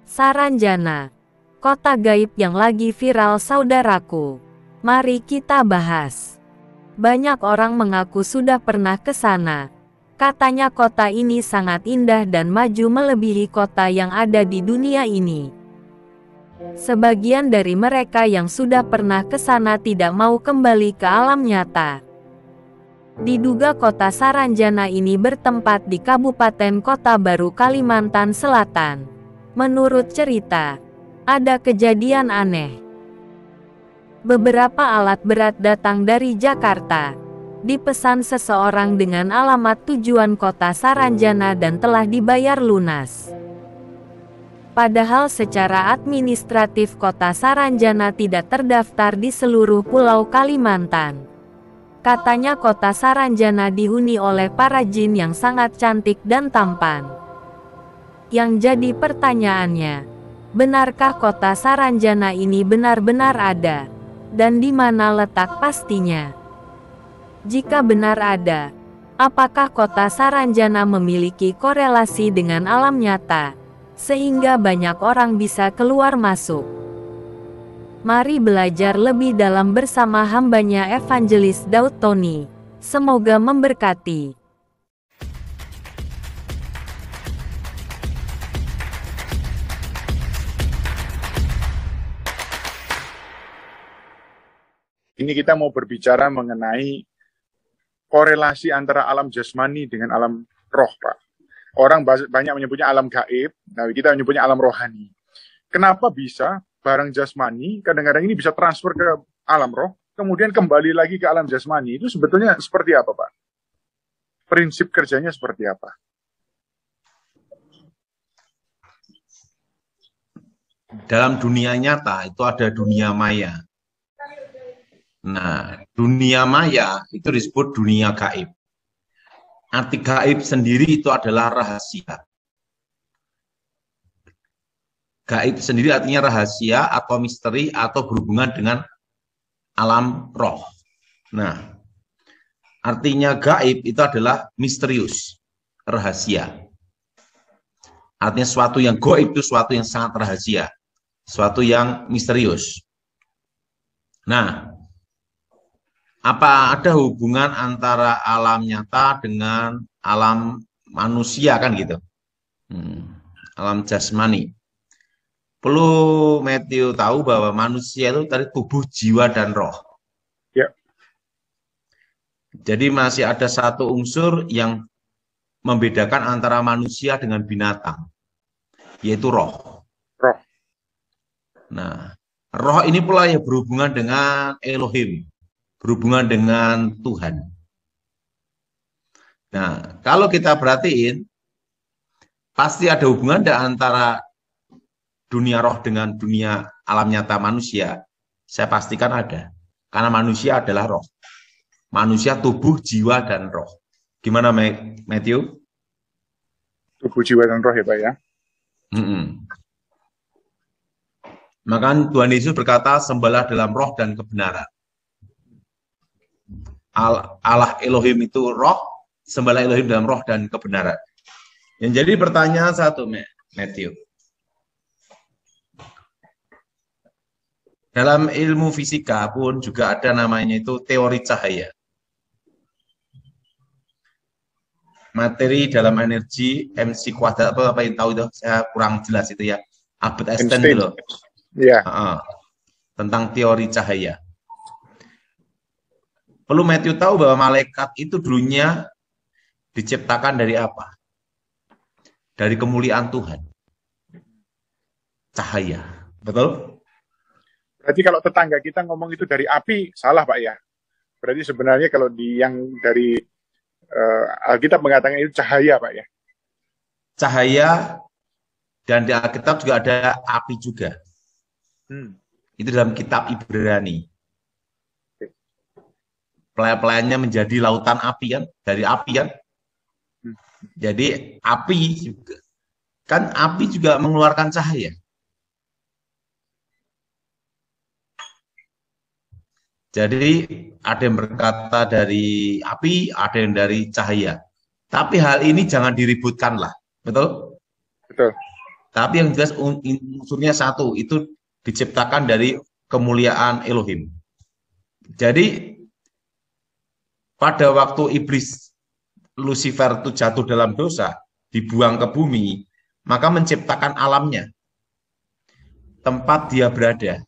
Saranjana, kota gaib yang lagi viral saudaraku. Mari kita bahas. Banyak orang mengaku sudah pernah ke sana. Katanya kota ini sangat indah dan maju melebihi kota yang ada di dunia ini. Sebagian dari mereka yang sudah pernah ke sana tidak mau kembali ke alam nyata. Diduga kota Saranjana ini bertempat di Kabupaten Kota Baru, Kalimantan Selatan. Menurut cerita, ada kejadian aneh. Beberapa alat berat datang dari Jakarta. Dipesan seseorang dengan alamat tujuan kota Saranjana dan telah dibayar lunas. Padahal secara administratif kota Saranjana tidak terdaftar di seluruh pulau Kalimantan. Katanya kota Saranjana dihuni oleh para jin yang sangat cantik dan tampan. Yang jadi pertanyaannya, benarkah kota Saranjana ini benar-benar ada? Dan di mana letak pastinya? Jika benar ada, apakah kota Saranjana memiliki korelasi dengan alam nyata, sehingga banyak orang bisa keluar masuk? Mari belajar lebih dalam bersama hambanya Evangelis Daud Tony. Semoga memberkati. Ini kita mau berbicara mengenai korelasi antara alam jasmani dengan alam roh, Pak. Orang banyak menyebutnya alam gaib, nah kita menyebutnya alam rohani. Kenapa bisa barang jasmani kadang-kadang ini bisa transfer ke alam roh, kemudian kembali lagi ke alam jasmani? Itu sebetulnya seperti apa, Pak? Prinsip kerjanya seperti apa? Dalam dunia nyata itu ada dunia maya. Nah, dunia maya itu disebut dunia gaib. Arti gaib sendiri itu adalah rahasia. Gaib sendiri artinya rahasia atau misteri atau berhubungan dengan alam roh. Nah, artinya gaib itu adalah misterius, rahasia. Artinya sesuatu yang gaib itu sesuatu yang sangat rahasia, sesuatu yang misterius. Nah, apa ada hubungan antara alam nyata dengan alam manusia kan gitu? Alam jasmani. Perlu Matthew tahu bahwa manusia itu tadi tubuh, jiwa, dan roh. Ya. Jadi masih ada satu unsur yang membedakan antara manusia dengan binatang, yaitu roh. Roh. Nah, roh ini pula yang berhubungan dengan Elohim, berhubungan dengan Tuhan. Nah, kalau kita perhatiin, pasti ada hubungan antara dunia roh dengan dunia alam nyata manusia. Saya pastikan ada. Karena manusia adalah roh. Manusia tubuh, jiwa, dan roh. Gimana, Matthew? Tubuh, jiwa, dan roh ya, Pak ya? Maka Tuhan Yesus berkata, sembahlah dalam roh dan kebenaran. Allah Elohim itu roh, sembahlah Elohim dalam roh dan kebenaran. Yang jadi pertanyaan satu, Matthew. Dalam ilmu fisika pun juga ada namanya itu teori cahaya. Materi dalam energi MC kuadrat apa yang tahu itu? Saya kurang jelas itu ya. Albert Einstein dulu. Iya. Tentang teori cahaya. Perlu Matthew tahu bahwa malaikat itu dulunya diciptakan dari apa? Dari kemuliaan Tuhan. Cahaya. Betul? Berarti kalau tetangga kita ngomong itu dari api, salah Pak ya. Berarti sebenarnya kalau yang dari Alkitab mengatakan itu cahaya Pak ya. Cahaya, dan di Alkitab juga ada api juga. Itu dalam kitab Ibrani. Pelayan-pelayannya menjadi lautan api kan, dari api kan. Jadi api juga, kan api juga mengeluarkan cahaya. Jadi ada yang berkata dari api, ada yang dari cahaya. Tapi hal ini jangan diributkan lah, betul? Betul. Tapi yang jelas unsurnya satu, itu diciptakan dari kemuliaan Elohim. Jadi pada waktu iblis Lucifer itu jatuh dalam dosa, dibuang ke bumi, maka menciptakan alamnya, tempat dia berada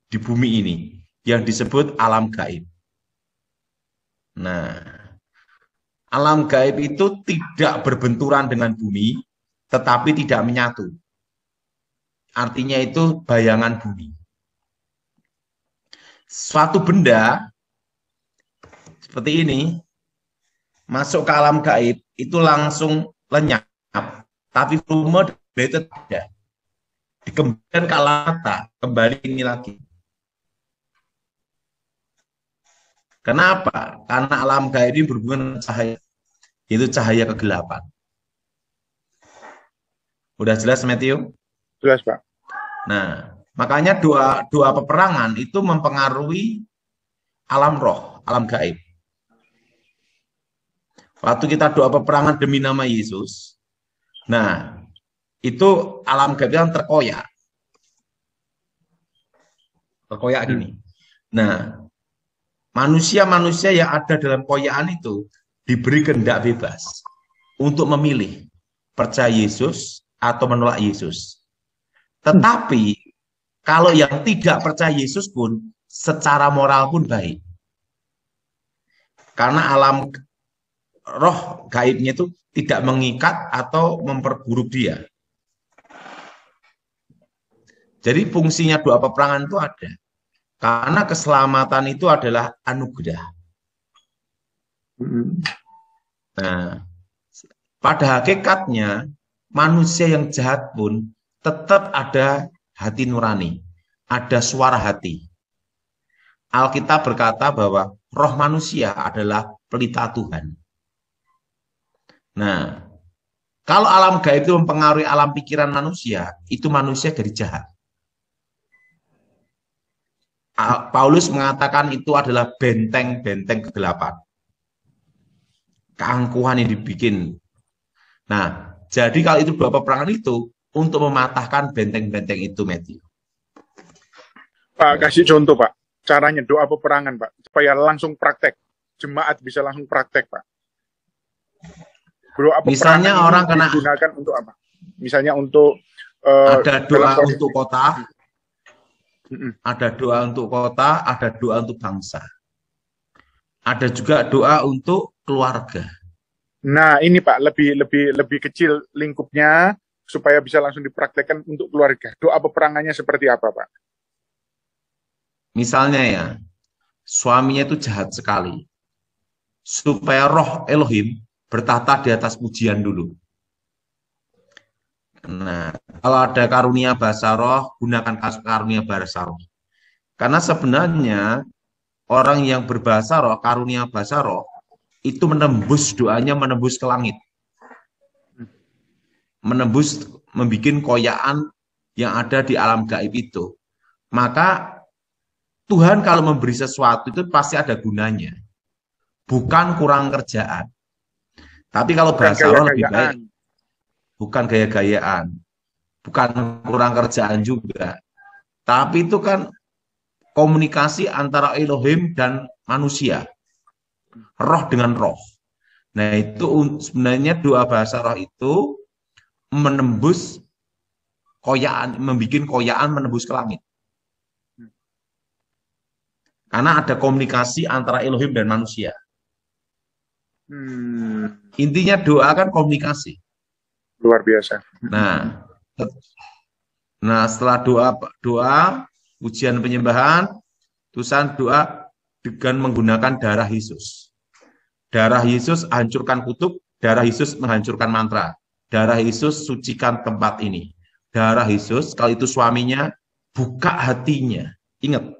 di bumi ini, yang disebut alam gaib. Nah, alam gaib itu tidak berbenturan dengan bumi, tetapi tidak menyatu. Artinya itu bayangan bumi. Suatu benda seperti ini masuk ke alam gaib itu langsung lenyap, tapi volume itu tidak. Dikembalikan ke alam nyata, kembali ini lagi. Kenapa? Karena alam gaib ini berhubungan dengan cahaya, yaitu cahaya kegelapan. Udah jelas, Matthew? Jelas, Pak. Nah, makanya doa peperangan itu mempengaruhi alam roh, alam gaib. Waktu kita doa peperangan demi nama Yesus, nah, itu alam gaib yang terkoyak. Terkoyak gini. Nah, manusia-manusia yang ada dalam koyakan itu diberi kehendak bebas untuk memilih percaya Yesus atau menolak Yesus. Tetapi kalau yang tidak percaya Yesus pun secara moral pun baik. Karena alam roh gaibnya itu tidak mengikat atau memperburuk dia. Jadi fungsinya doa peperangan itu ada. Karena keselamatan itu adalah anugerah. Nah, pada hakikatnya manusia yang jahat pun tetap ada hati nurani, ada suara hati. Alkitab berkata bahwa roh manusia adalah pelita Tuhan. Nah, kalau alam gaib itu mempengaruhi alam pikiran manusia, itu manusia jadi jahat. Paulus mengatakan itu adalah benteng-benteng kegelapan. Keangkuhan yang dibikin. Nah, jadi kalau itu doa peperangan itu untuk mematahkan benteng-benteng itu, Matthew. Pak, kasih contoh, Pak. Caranya doa peperangan, Pak. Supaya langsung praktek. Jemaat bisa langsung praktek, Pak. Doa peperangan misalnya orang kena digunakan untuk apa? Misalnya untuk ada doa untuk kota, ada doa untuk kota, ada doa untuk bangsa. Ada juga doa untuk keluarga. Nah, ini Pak, lebih kecil lingkupnya supaya bisa langsung dipraktekkan untuk keluarga. Doa peperangannya seperti apa, Pak? Misalnya ya, suaminya itu jahat sekali. Supaya roh Elohim bertata di atas pujian dulu. Nah, kalau ada karunia bahasa roh, gunakan karunia bahasa roh. Karena sebenarnya orang yang berbahasa roh, karunia bahasa roh, itu menembus doanya, menembus ke langit. Menembus, membuat koyaan yang ada di alam gaib itu. Maka Tuhan kalau memberi sesuatu itu pasti ada gunanya. Bukan kurang kerjaan. Tapi kalau bahasa roh lebih baik. Bukan gaya-gayaan. Bukan kurang kerjaan juga. Tapi itu kan komunikasi antara Elohim dan manusia. Roh dengan roh. Nah, itu sebenarnya doa bahasa roh itu menembus koyaan, membuat koyaan menembus ke langit. Karena ada komunikasi antara Elohim dan manusia. Intinya doa kan komunikasi. Luar biasa. Nah, setelah doa, pujian penyembahan, terusan doa dengan menggunakan darah Yesus. Darah Yesus hancurkan kutub, darah Yesus menghancurkan mantra. Darah Yesus sucikan tempat ini. Darah Yesus, kalau itu suaminya, buka hatinya. Ingat,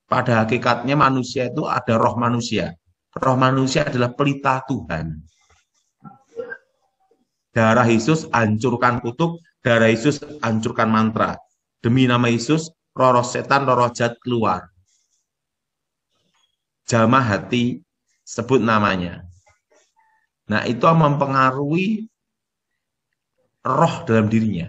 pada hakikatnya manusia itu ada roh manusia. Roh manusia adalah pelita Tuhan. Darah Yesus hancurkan kutub, darah Yesus hancurkan mantra. Demi nama Yesus, roh setan, roh jahat keluar. Jamah hati, sebut namanya. Nah, itu mempengaruhi roh dalam dirinya.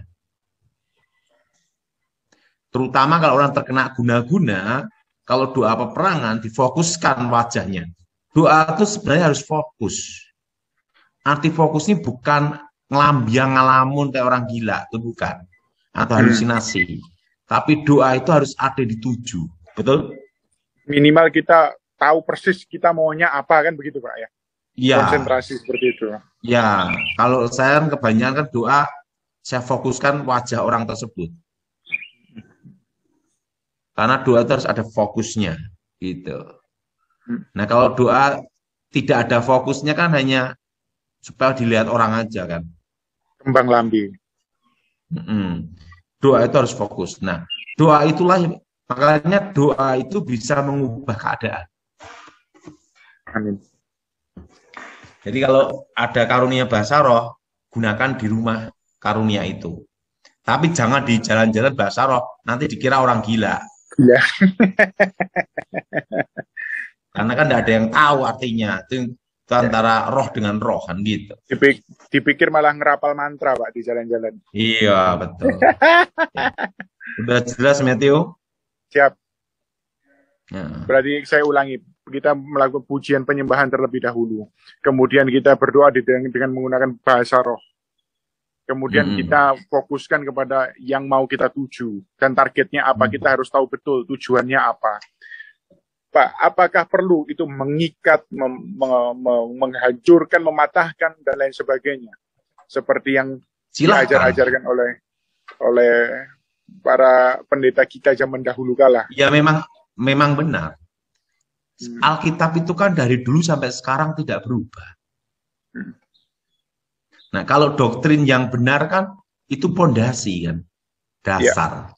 Terutama kalau orang terkena guna-guna, kalau doa peperangan difokuskan wajahnya. Doa itu sebenarnya harus fokus. Arti fokus ini bukan ngelambiang ngalamun kayak orang gila, itu bukan. Atau halusinasi. Tapi doa itu harus ada di tuju. Betul? Minimal kita tahu persis kita maunya apa, kan begitu Pak ya? Iya. Konsentrasi seperti itu. Ya, kalau saya kebanyakan kan doa, saya fokuskan wajah orang tersebut. Karena doa itu harus ada fokusnya, gitu. Nah, kalau doa tidak ada fokusnya kan hanya supaya dilihat orang aja kan. Kembang lambi. Doa itu harus fokus. Nah, doa itulah, makanya doa itu bisa mengubah keadaan. Amin. Jadi kalau ada karunia bahasa roh, gunakan di rumah karunia itu. Tapi jangan di jalan-jalan bahasa roh, nanti dikira orang gila. Iya. Karena kan tidak ada yang tahu artinya. Itu antara roh dengan roh kan gitu. Dipikir malah ngerapal mantra Pak di jalan-jalan. Iya, betul. Udah jelas, Matthew? Siap. Ya. Berarti saya ulangi, kita melakukan pujian penyembahan terlebih dahulu. Kemudian kita berdoa dengan menggunakan bahasa roh. Kemudian kita fokuskan kepada yang mau kita tuju. Dan targetnya apa, kita harus tahu betul tujuannya apa. Pak, apakah perlu itu mengikat, menghancurkan, mematahkan, dan lain sebagainya? Seperti yang diajar-ajarkan oleh para pendeta kita zaman dahulu kala. Ya memang benar. Alkitab itu kan dari dulu sampai sekarang tidak berubah. Nah, kalau doktrin yang benar kan itu pondasi kan, dasar.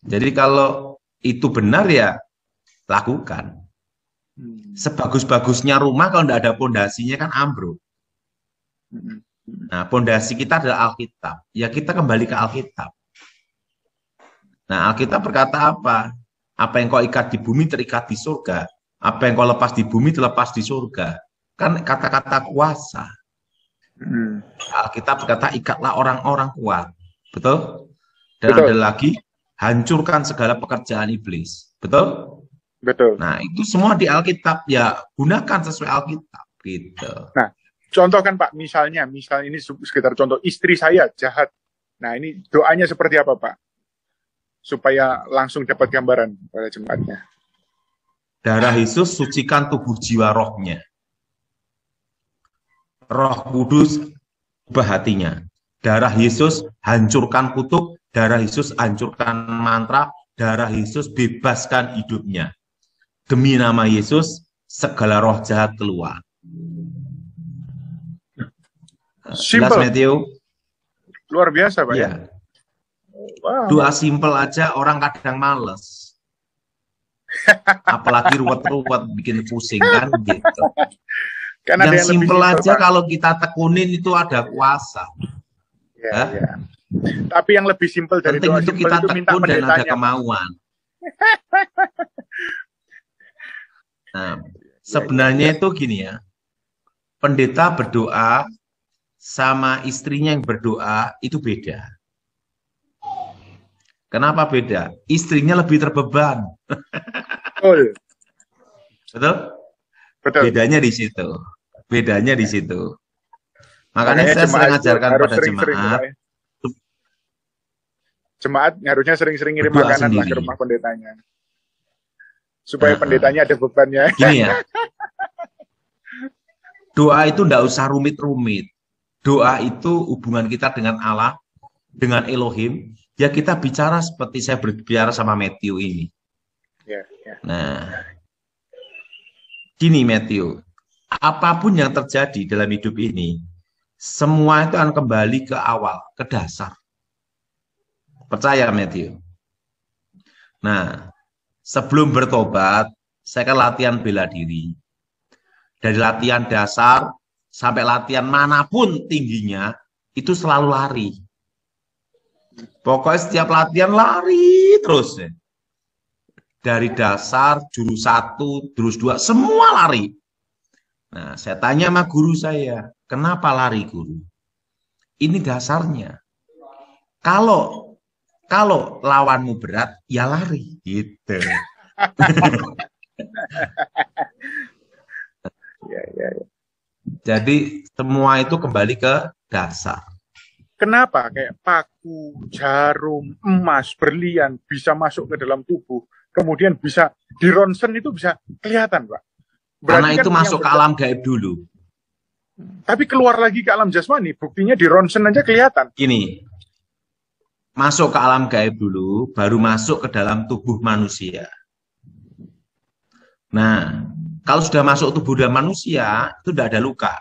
Jadi kalau itu benar ya lakukan. Sebagus-bagusnya rumah kalau tidak ada pondasinya kan ambruk. Nah, pondasi kita adalah Alkitab. Ya kita kembali ke Alkitab. Nah, Alkitab berkata apa? Apa yang kau ikat di bumi terikat di surga. Apa yang kau lepas di bumi terlepas di surga. Kan kata-kata kuasa. Alkitab berkata ikatlah orang-orang kuat. Betul? Dan ada lagi, hancurkan segala pekerjaan iblis. Betul? Betul. Nah, itu semua di Alkitab. Ya, gunakan sesuai Alkitab. Gitu. Nah, contohkan Pak, misalnya ini sekitar contoh, istri saya jahat. Nah, ini doanya seperti apa Pak? Supaya langsung dapat gambaran pada jemaatnya. Darah Yesus sucikan tubuh jiwa rohnya. Roh Kudus ubah hatinya. Darah Yesus hancurkan kutuk, darah Yesus hancurkan mantra, darah Yesus bebaskan hidupnya. Demi nama Yesus, segala roh jahat keluar. Jelas, Matthew? Luar biasa, Pak ya? Wow. Doa simpel aja orang kadang males. Apalagi ruwet-ruwet bikin pusing kan gitu. Karena yang simpel aja Pak. Kalau kita tekunin itu ada kuasa. Ya. Tapi yang lebih simpel dari doa itu kita itu tekun dan ada kemauan. Nah, sebenarnya itu gini ya. Pendeta berdoa sama istrinya yang berdoa itu beda. Kenapa beda? Istrinya lebih terbeban. Betul. Betul? Betul. Bedanya di situ. Bedanya di situ. Makanya saya sering ajarkan pada jemaat. Jemaat harusnya sering-sering ngirim makanan lah ke rumah pendetanya. Supaya pendetanya ada bebannya. Gini ya. Doa itu enggak usah rumit-rumit. Doa itu hubungan kita dengan Allah, dengan Elohim. Ya kita bicara seperti saya berbicara sama Matthew ini. Nah, gini Matthew, apapun yang terjadi dalam hidup ini, semua itu akan kembali ke awal, ke dasar. Percaya Matthew? Nah, sebelum bertobat, saya kan latihan bela diri. Dari latihan dasar sampai latihan manapun tingginya, itu selalu lari. Pokoknya setiap latihan lari terus. Dari dasar, jurus 1, jurus 2, semua lari. Nah, saya tanya sama guru saya, kenapa lari guru? Ini dasarnya. Kalau Kalau lawanmu berat, ya lari gitu. Ya, ya, ya. Jadi semua itu kembali ke dasar. Kenapa kayak paku, jarum, emas, berlian bisa masuk ke dalam tubuh, kemudian bisa di ronsen itu bisa kelihatan, Pak. Karena Berarti itu kan masuk ke alam gaib dulu. tapi keluar lagi ke alam jasmani, buktinya di ronsen aja kelihatan. Gini, masuk ke alam gaib dulu, baru masuk ke dalam tubuh manusia. Nah, kalau sudah masuk tubuh dan manusia, itu tidak ada luka.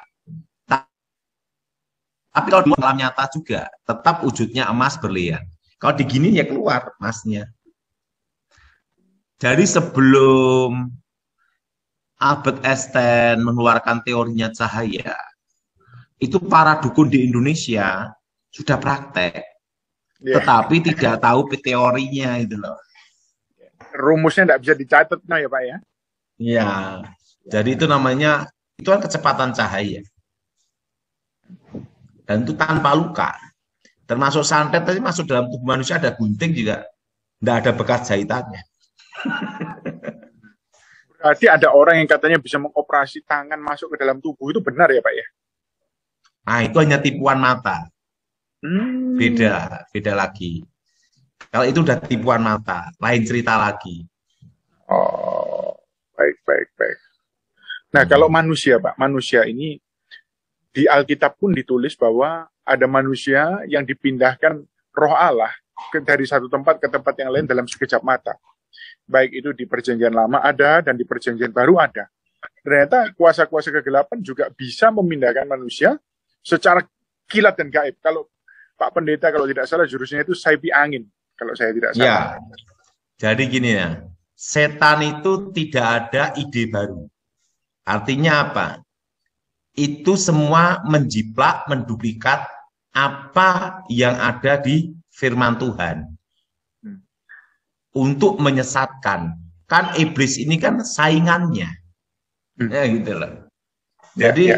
Tapi kalau di alam nyata juga, tetap wujudnya emas berlian. Kalau digini ya keluar emasnya. Jadi sebelum Albert Einstein mengeluarkan teorinya cahaya, itu para dukun di Indonesia sudah praktek, tetapi tidak tahu teorinya itu loh. Rumusnya tidak bisa dicatat, nah ya Pak ya? Iya, jadi itu namanya, itu kan kecepatan cahaya. Dan itu tanpa luka. Termasuk santet tadi masuk dalam tubuh manusia ada gunting juga, tidak ada bekas jahitannya. Berarti ada orang yang katanya bisa mengoperasi tangan masuk ke dalam tubuh, itu benar ya Pak ya? Nah, itu hanya tipuan mata. Beda lagi. Kalau itu udah tipuan mata, lain cerita lagi. Oh, baik. Nah, kalau manusia Pak, manusia ini di Alkitab pun ditulis bahwa ada manusia yang dipindahkan roh Allah dari satu tempat ke tempat yang lain dalam sekejap mata. Baik itu di perjanjian lama ada dan di perjanjian baru ada. Ternyata kuasa-kuasa kegelapan juga bisa memindahkan manusia secara kilat dan gaib. Kalau Pak Pendeta kalau tidak salah jurusnya itu saipi angin, kalau saya tidak salah. Ya, jadi gini ya, setan itu tidak ada ide baru. Artinya apa? Itu semua menjiplak, menduplikat apa yang ada di firman Tuhan. Untuk menyesatkan. Kan iblis ini kan saingannya. Ya gitu loh. Jadi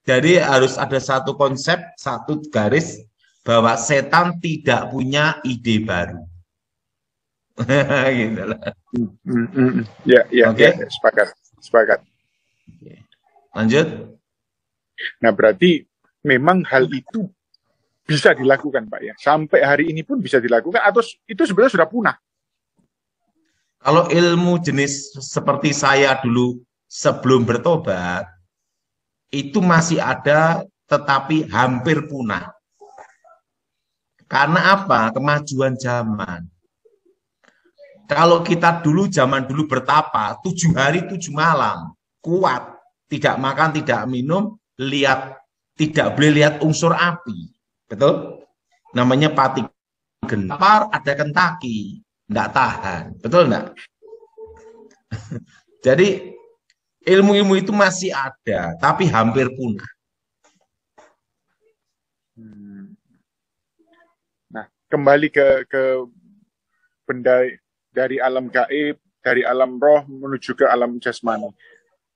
jadi harus ada satu konsep, satu garis bahwa setan tidak punya ide baru. Gitu loh. Ya, Okay? Sepakat. Lanjut. Nah, berarti memang hal itu bisa dilakukan, Pak ya. Sampai hari ini pun bisa dilakukan atau itu sebenarnya sudah punah. Kalau ilmu jenis seperti saya dulu sebelum bertobat, itu masih ada tetapi hampir punah. Karena apa? Kemajuan zaman. Kalau kita dulu, zaman dulu bertapa, 7 hari 7 malam, kuat, tidak makan, tidak minum, tidak boleh lihat unsur api. Betul? Namanya pati gempar, ada kentaki. Enggak tahan, betul enggak? Jadi ilmu-ilmu itu masih ada, tapi hampir punah. Nah, kembali ke benda dari alam gaib, dari alam roh menuju ke alam jasmani.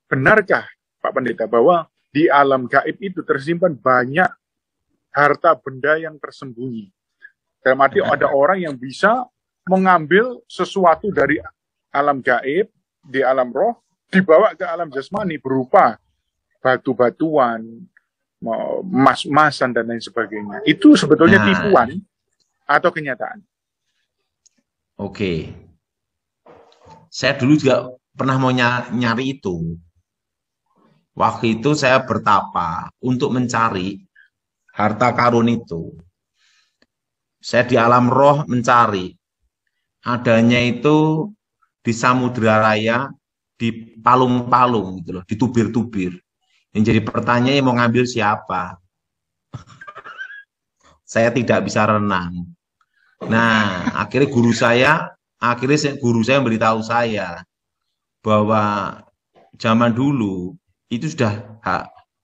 Benarkah, Pak Pendeta, bahwa di alam gaib itu tersimpan banyak harta benda yang tersembunyi? Dalam arti ada orang yang bisa mengambil sesuatu dari alam gaib, di alam roh, dibawa ke alam jasmani berupa batu-batuan, emas-emasan, dan lain sebagainya. Itu sebetulnya tipuan atau kenyataan? Oke. Saya dulu juga pernah mau nyari itu. Waktu itu saya bertapa untuk mencari harta karun itu. Saya di alam roh mencari. Adanya itu di Samudra Raya, di palung-palung gitu loh, di tubir-tubir. Yang jadi pertanyaan mau ngambil siapa? Saya tidak bisa renang. Nah, akhirnya guru saya memberitahu saya bahwa zaman dulu itu sudah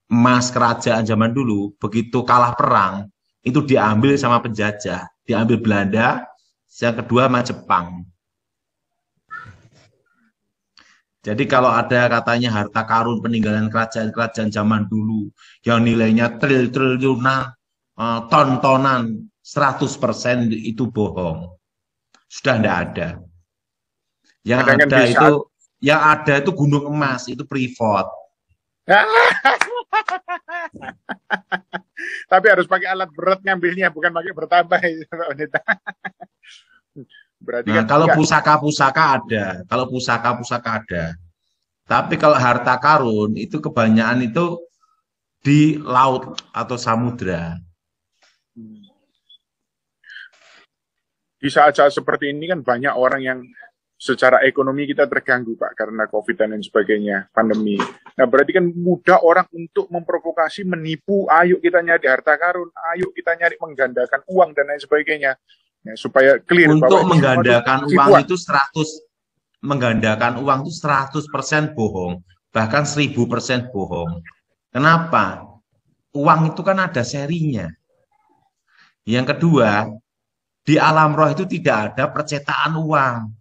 emas kerajaan zaman dulu, begitu kalah perang, itu diambil sama penjajah, diambil Belanda, yang kedua sama Jepang. Jadi kalau ada katanya harta karun peninggalan kerajaan-kerajaan zaman dulu yang nilainya triliunan, ton-tonan, 100% itu bohong. Sudah tidak ada. Yang Kadang ada di itu, yang ada itu gunung emas, itu privat. Tapi harus pakai alat berat ngambilnya, bukan pakai bertambah. Berarti Nah, kan kalau enggak. pusaka-pusaka ada, kalau pusaka-pusaka ada. Tapi kalau harta karun itu kebanyakan itu di laut atau samudra. Di saat-saat seperti ini kan banyak orang yang secara ekonomi kita terganggu, Pak, karena COVID dan lain sebagainya, pandemi. Nah, berarti kan mudah orang untuk memprovokasi, menipu, ayo kita nyari harta karun, ayo kita nyari menggandakan uang dan lain sebagainya. Ya, supaya clear Untuk bahwa menggandakan uang itu 100% bohong, bahkan 1000% bohong. Kenapa? Uang itu kan ada serinya. Yang kedua, di alam roh itu tidak ada percetakan uang.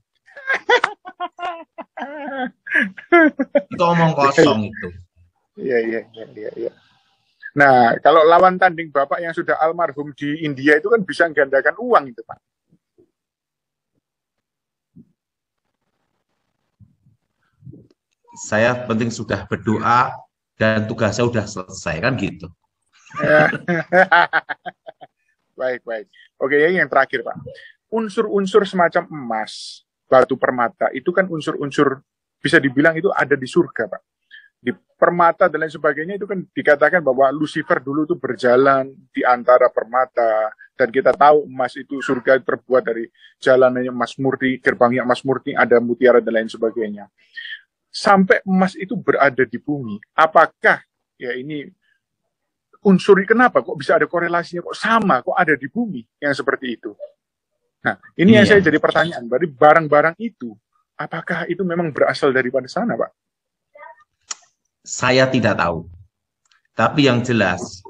Itu omong kosong itu. Iya. Nah, kalau lawan tanding Bapak yang sudah almarhum di India itu kan bisa menggandakan uang itu, Pak. Saya penting sudah berdoa dan tugasnya sudah selesai, kan gitu. Baik. Oke, yang terakhir, Pak. Unsur-unsur semacam emas, batu permata, itu kan unsur-unsur bisa dibilang itu ada di surga, Pak. Di permata dan lain sebagainya itu kan dikatakan bahwa Lucifer dulu itu berjalan di antara permata, dan kita tahu emas itu surga terbuat dari jalanannya emas murni, gerbangnya emas murni, ada mutiara dan lain sebagainya. Sampai emas itu berada di bumi, apakah ya ini unsur, kenapa kok bisa ada korelasinya, kok sama, kok ada di bumi yang seperti itu? Nah, ini yang saya jadi pertanyaan, berarti barang-barang itu apakah itu memang berasal daripada sana, Pak? Saya tidak tahu. Tapi yang jelas,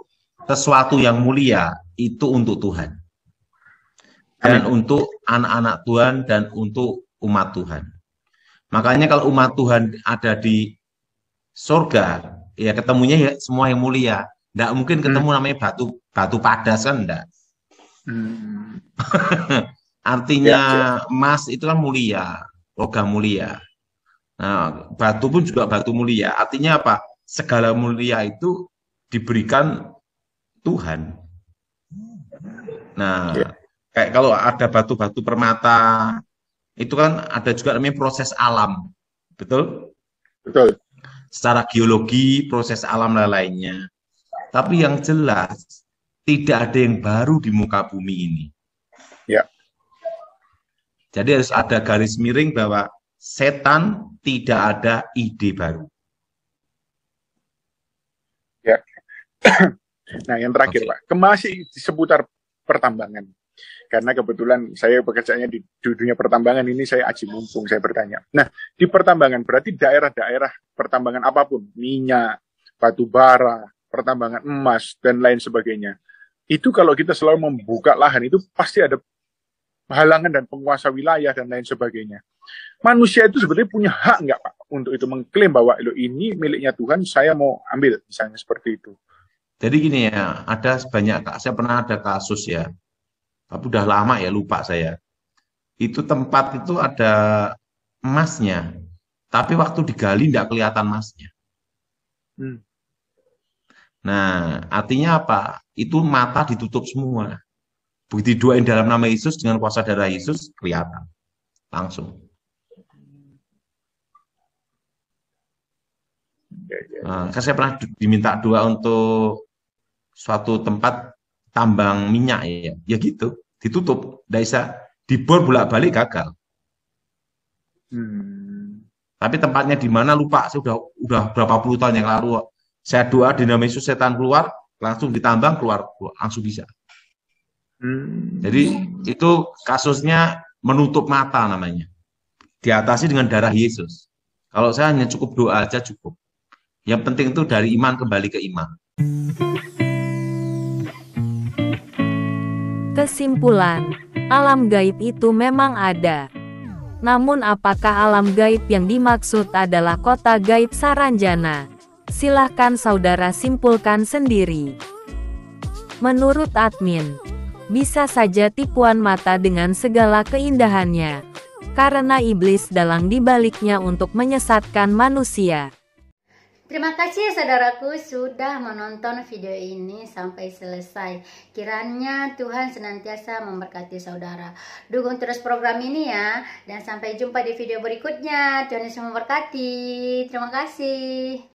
sesuatu yang mulia itu untuk Tuhan. Dan untuk anak-anak Tuhan dan untuk umat Tuhan. Makanya kalau umat Tuhan ada di surga, ya ketemunya ya semua yang mulia. Nggak mungkin ketemu namanya batu padas, kan enggak. Artinya emas itu kan mulia, logam mulia. Nah, batu pun juga batu mulia. Artinya apa? Segala mulia itu diberikan Tuhan. Nah, kayak kalau ada batu-batu permata, itu kan ada juga namanya proses alam. Betul? Betul. Secara geologi, proses alam dan lainnya. Tapi yang jelas, tidak ada yang baru di muka bumi ini. Ya. Jadi harus ada garis miring bahwa setan tidak ada ide baru. Ya. Nah, yang terakhir, Pak, masih di seputar pertambangan. Karena kebetulan saya bekerjanya di dunia pertambangan ini, saya aji mumpung, saya bertanya. Nah, di pertambangan berarti daerah-daerah pertambangan apapun, minyak, batu bara, pertambangan emas, dan lain sebagainya. Itu kalau kita selalu membuka lahan, itu pasti ada halangan dan penguasa wilayah dan lain sebagainya. Manusia itu sebenarnya punya hak nggak, Pak, untuk itu mengklaim bahwa ini miliknya Tuhan, saya mau ambil, misalnya seperti itu. Jadi gini ya, saya pernah ada kasus ya, tapi udah lama ya, lupa saya. Itu tempat itu ada emasnya, tapi waktu digali nggak kelihatan emasnya. Nah, artinya apa? Itu mata ditutup semua. Begitu didoain dalam nama Yesus dengan kuasa darah Yesus, kelihatan langsung. Nah, saya pernah diminta doa untuk suatu tempat tambang minyak ya gitu, ditutup, tidak bisa dibor bolak-balik, gagal. Tapi tempatnya di mana lupa, saya udah berapa puluh tahun yang lalu. Saya doa di nama Yesus, setan keluar, langsung ditambang keluar langsung bisa. Jadi itu kasusnya menutup mata namanya. Diatasi dengan darah Yesus. Kalau saya hanya cukup doa aja cukup. Yang penting itu dari iman kembali ke iman. Kesimpulan, alam gaib itu memang ada. Namun apakah alam gaib yang dimaksud adalah kota gaib Saranjana? Silahkan saudara simpulkan sendiri. Menurut admin, Bisa saja tipuan mata dengan segala keindahannya. Karena iblis dalang dibaliknya untuk menyesatkan manusia. Terima kasih saudaraku sudah menonton video ini sampai selesai. Kiranya Tuhan senantiasa memberkati saudara. Dukung terus program ini ya. Dan sampai jumpa di video berikutnya. Tuhan Yesus memberkati. Terima kasih.